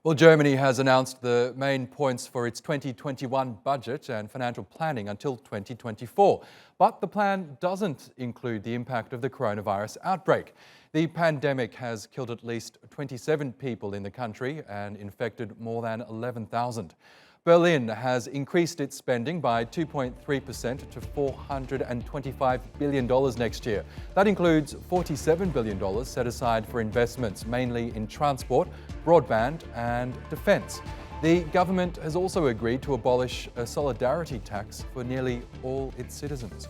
Well, Germany has announced the main points for its 2021 budget and financial planning until 2024. But the plan doesn't include the impact of the coronavirus outbreak. The pandemic has killed at least 27 people in the country and infected more than 11,000. Berlin has increased its spending by 2.3% to $425 billion next year. That includes $47 billion set aside for investments, mainly in transport, broadband and defence. The government has also agreed to abolish a solidarity tax for nearly all its citizens.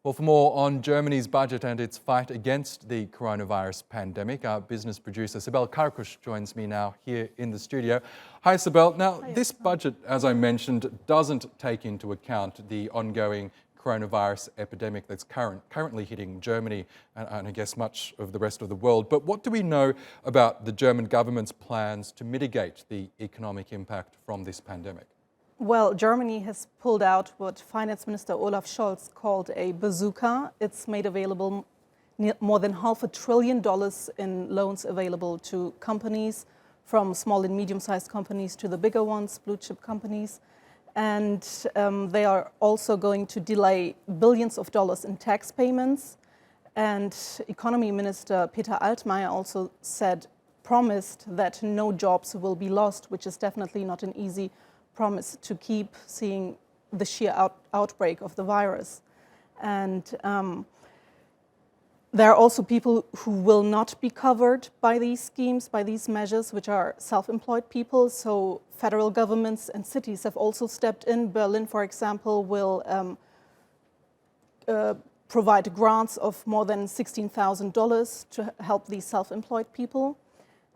Well, for more on Germany's budget and its fight against the coronavirus pandemic, our business producer Sibel Karkus joins me now here in the studio. Hi, Sibel. Now, this budget, as I mentioned, doesn't take into account the ongoing coronavirus epidemic that's currently hitting Germany and I guess much of the rest of the world. But what do we know about the German government's plans to mitigate the economic impact from this pandemic? Well, Germany has pulled out what Finance Minister Olaf Scholz called a bazooka. It's made available more than $500 billion in loans available to companies, from small and medium-sized companies to the bigger ones, blue-chip companies. And they are also going to delay billions of dollars in tax payments. And Economy Minister Peter Altmaier also promised that no jobs will be lost, which is definitely not an easy promise to keep, seeing the sheer outbreak of the virus. And there are also people who will not be covered by these schemes, by these measures, which are self-employed people. So federal governments and cities have also stepped in. Berlin, for example, will provide grants of more than $16,000 to help these self-employed people.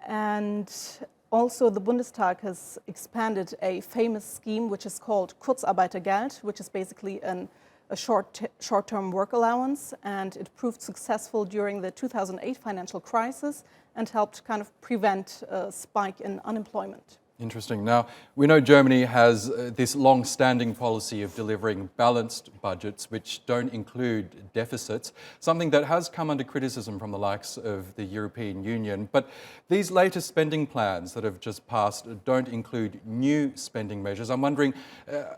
And also, the Bundestag has expanded a famous scheme which is called Kurzarbeitergeld, which is basically a short-term work allowance, and it proved successful during the 2008 financial crisis and helped kind of prevent a spike in unemployment. Interesting. Now, we know Germany has this long-standing policy of delivering balanced budgets which don't include deficits, something that has come under criticism from the likes of the European Union. But these latest spending plans that have just passed don't include new spending measures. I'm wondering,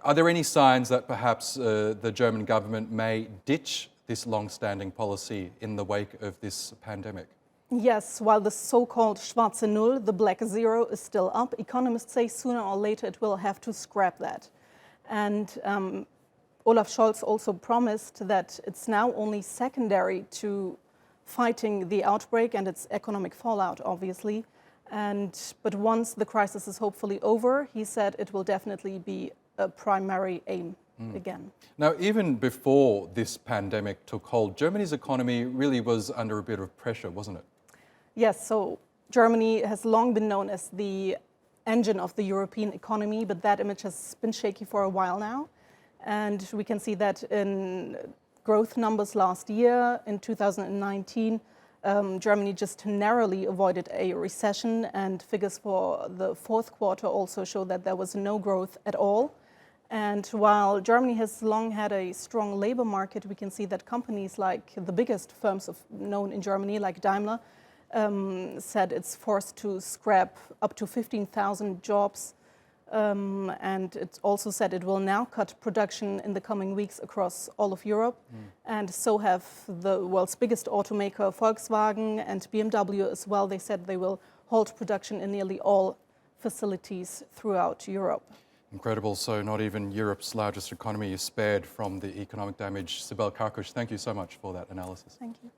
are there any signs that perhaps the German government may ditch this long-standing policy in the wake of this pandemic? Yes, while the so-called schwarze Null, the black zero, is still up, economists say sooner or later it will have to scrap that. And Olaf Scholz also promised that it's now only secondary to fighting the outbreak and its economic fallout, obviously. But once the crisis is hopefully over, he said it will definitely be a primary aim. Again. Now, even before this pandemic took hold, Germany's economy really was under a bit of pressure, wasn't it? Yes, so Germany has long been known as the engine of the European economy, but that image has been shaky for a while now. And we can see that in growth numbers last year. In 2019, Germany just narrowly avoided a recession, and figures for the fourth quarter also show that there was no growth at all. And while Germany has long had a strong labor market, we can see that companies like the biggest firms known in Germany, like Daimler, said it's forced to scrap up to 15,000 jobs. And it also said it will now cut production in the coming weeks across all of Europe. And so have the world's biggest automaker, Volkswagen, and BMW as well. They said they will halt production in nearly all facilities throughout Europe. Incredible. So not even Europe's largest economy is spared from the economic damage. Sibel Karkus, thank you so much for that analysis. Thank you.